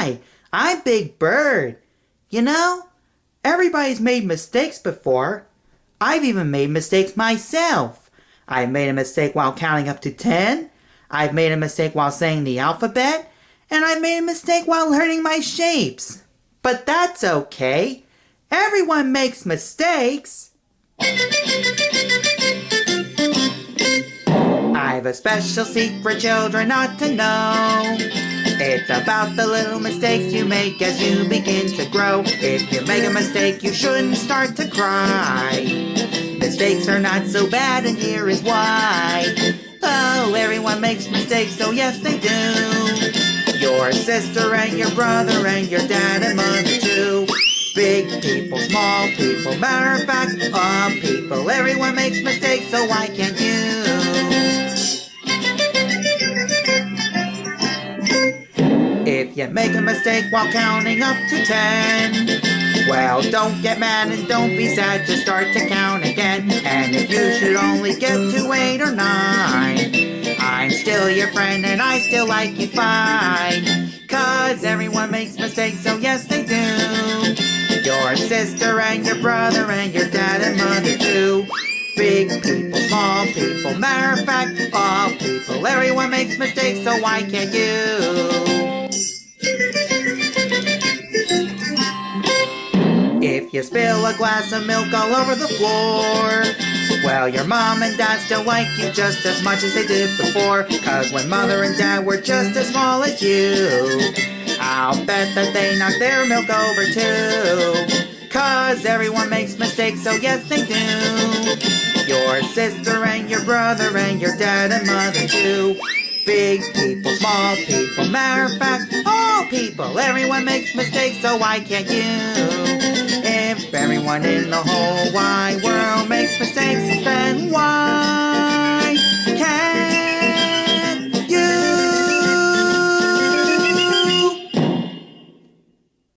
Hi, I'm Big Bird. You know, everybody's made mistakes before. I've even made mistakes myself. I've made a mistake while counting up to 10. I've made a mistake while saying the alphabet. And I made a mistake while learning my shapes. But that's okay. Everyone makes mistakes. I've a special secret children ought to know. It's about the little mistakes you make as you begin to grow. If you make a mistake, you shouldn't start to cry. Mistakes are not so bad, and here is why. Oh, everyone makes mistakes, so yes they do. Your sister and your brother and your dad and mother too. Big people, small people, matter of fact, all people. Everyone makes mistakes, so why can't you? If you make a mistake while counting up to 10, well, don't get mad and don't be sad, just start to count again. And if you should only get to 8 or 9, I'm still your friend and I still like you fine. 'Cause everyone makes mistakes, so yes they do. Your sister and your brother and your dad and mother too. Big people, small people, matter of fact, all people. Everyone makes mistakes, so why can't you? If you spill a glass of milk all over the floor, well, your mom and dad still like you just as much as they did before. 'Cause when mother and dad were just as small as you, I'll bet that they knocked their milk over too. 'Cause everyone makes mistakes, so yes they do. Your sister and your brother and your dad and mother too. Big people, small people, matter of fact, all people. Everyone makes mistakes, so why can't you? If everyone in the whole wide world makes mistakes,